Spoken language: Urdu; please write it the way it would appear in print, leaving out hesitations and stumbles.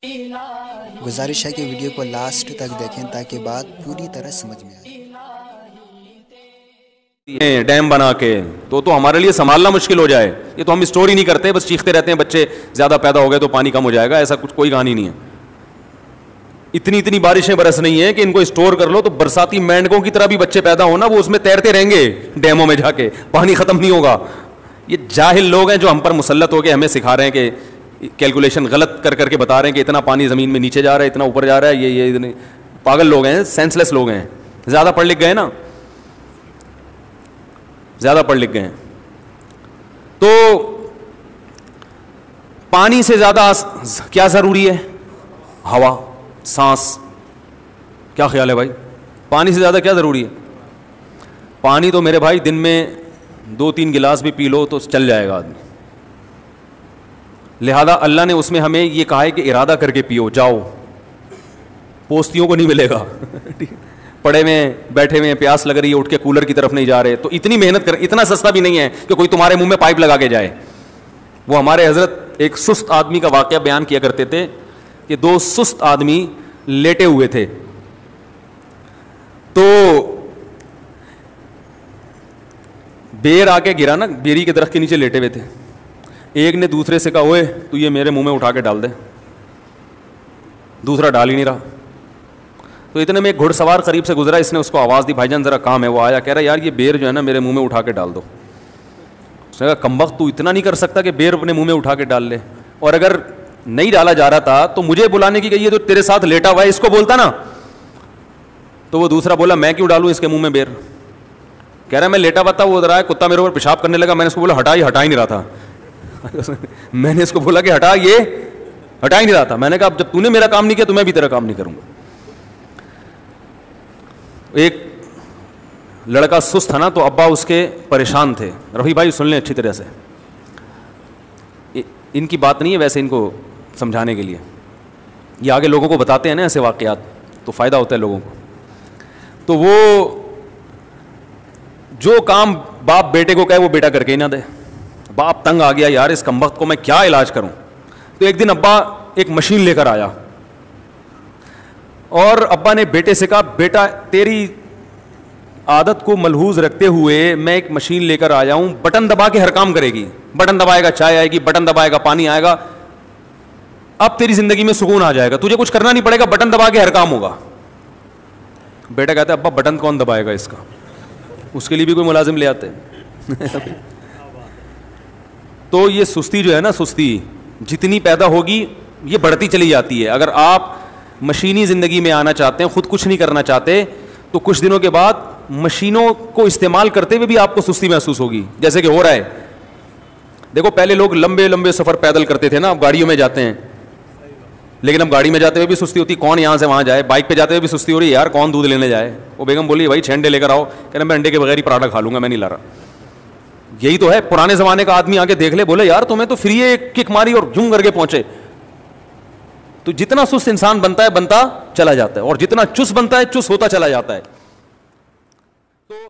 گزارش ہے کہ ویڈیو کو لاسٹ تک دیکھیں تاکہ بات پوری طرح سمجھ میں آئے۔ ڈیم بنا کے تو ہمارے لیے سنبھالنا مشکل ہو جائے. یہ تو ہم اسٹور ہی نہیں کرتے, بس چیختے رہتے ہیں بچے زیادہ پیدا ہو گئے تو پانی کم ہو جائے گا, ایسا کچھ کوئی کہانی نہیں ہے. اتنی بارشیں برس نہیں ہیں کہ ان کو اسٹور کر لو تو برساتی مینڈکوں کی طرح بھی بچے پیدا ہونا, وہ اس میں تیرتے رہیں گے ڈیموں میں جا کے, پانی ختم نہیں ہوگا. یہ جاہل لوگ ہیں جو ہم پر مسلط ہو کے ہمیں سکھا رہے ہیں کہ کیلکولیشن غلط کر کے بتا رہے ہیں کہ اتنا پانی زمین میں نیچے جا رہا ہے, اتنا اوپر جا رہا ہے. یہ پاگل لوگ ہیں, سینس لیس لوگ ہیں, زیادہ پڑھ لکھ گئے نا, زیادہ پڑھ لکھ گئے ہیں. تو پانی سے زیادہ کیا ضروری ہے؟ ہوا, سانس. کیا خیال ہے بھائی, پانی سے زیادہ کیا ضروری ہے؟ پانی تو میرے بھائی دن میں 2-3 گلاس بھی پی لو تو چل جائے گا آدمی. لہذا اللہ نے اس میں ہمیں یہ کہا ہے کہ ارادہ کر کے پیو, جاؤ, پوستیوں کو نہیں ملے گا. پڑے میں بیٹھے ہوئے پیاس لگ رہی ہے, اٹھ کے کولر کی طرف نہیں جا رہے, تو اتنی محنت کر, اتنا سستا بھی نہیں ہے کہ کوئی تمہارے منہ میں پائپ لگا کے جائے. وہ ہمارے حضرت ایک سست آدمی کا واقعہ بیان کیا کرتے تھے کہ 2 سست آدمی لیٹے ہوئے تھے, تو بیر آ کے گرا نا, بیری کے درخت کے نیچے لیٹے ہوئے تھے. ایک نے دوسرے سے کہا اوئے تو یہ میرے منہ میں اٹھا کے ڈال دے. دوسرا ڈال ہی نہیں رہا. تو اتنے میں ایک گھڑ سوار قریب سے گزرا, اس نے اس کو آواز دی, بھائی جان ذرا کام ہے. وہ آیا, کہہ رہا یار یہ بیر جو ہے نا میرے منہ میں اٹھا کے ڈال دو. اس نے کہا کمبخت تو اتنا نہیں کر سکتا کہ بیر اپنے منہ میں اٹھا کے ڈال لے, اور اگر نہیں ڈالا جا رہا تھا تو مجھے بلانے کی کہ یہ جو تیرے ساتھ لیٹا ہوا ہے اس کو بولتا نا. تو وہ دوسرا بولا میں کیوں ڈالوں اس کے منہ میں بیر. کہہ رہا میں لیٹا ہوا تھا, وہ ادھر آیا, کتا میرے اوپر پیشاب کرنے لگا, میں نے اس کو بولا ہٹا ہی نہیں رہا تھا. میں نے اس کو بولا کہ ہٹا ہی نہیں رہا تھا. میں نے کہا اب جب تو نے میرا کام نہیں کیا تو میں بھی تیرا کام نہیں کروں گا. ایک لڑکا سست تھا نا, تو ابا اس کے پریشان تھے. رفیع بھائی سن لیں اچھی طرح سے, ان کی بات نہیں ہے ویسے, ان کو سمجھانے کے لیے. یہ آگے لوگوں کو بتاتے ہیں نا ایسے واقعات, تو فائدہ ہوتا ہے لوگوں کو. تو وہ جو کام باپ بیٹے کو کہے وہ بیٹا کر کے ہی نہ دے. باپ تنگ آ گیا, یار اس کمبخت کو میں کیا علاج کروں. تو ایک دن ابا ایک مشین لے کر آیا, اور ابا نے بیٹے سے کہا بیٹا تیری عادت کو ملحوظ رکھتے ہوئے میں ایک مشین لے کر آیا ہوں, بٹن دبا کے ہر کام کرے گی. بٹن دبائے گا چائے آئے گی, بٹن دبائے گا پانی آئے گا. اب تیری زندگی میں سکون آ جائے گا, تجھے کچھ کرنا نہیں پڑے گا, بٹن دبا کے ہر کام ہوگا. بیٹا کہتا ہے ابا بٹن کون دبائے گا اس کا, اس کے لیے بھی کوئی ملازم لے آتے. تو یہ سستی جو ہے نا, سستی جتنی پیدا ہوگی یہ بڑھتی چلی جاتی ہے. اگر آپ مشینی زندگی میں آنا چاہتے ہیں, خود کچھ نہیں کرنا چاہتے, تو کچھ دنوں کے بعد مشینوں کو استعمال کرتے ہوئے بھی آپ کو سستی محسوس ہوگی, جیسے کہ ہو رہا ہے. دیکھو پہلے لوگ لمبے سفر پیدل کرتے تھے نا, اب گاڑیوں میں جاتے ہیں, لیکن اب گاڑی میں جاتے ہوئے بھی سستی ہوتی, کون یہاں سے وہاں جائے. بائک پہ جاتے ہوئے بھی سستی ہو رہی ہے, یار کون دودھ لینے جائے. وہ بیگم بولی بھائی 6 انڈے لے کر آؤ, کہہ رہے میں انڈے کے بغیر ہی پراٹھا کھا لوں گا, میں نہیں لا رہا. یہی تو ہے, پرانے زمانے کا آدمی آگے دیکھ لے, بولے یار تمہیں تو فری ایک کک ماری اور جھوم کر کے پہنچے. تو جتنا سست انسان بنتا ہے بنتا چلا جاتا ہے, اور جتنا چست بنتا ہے چست ہوتا چلا جاتا ہے.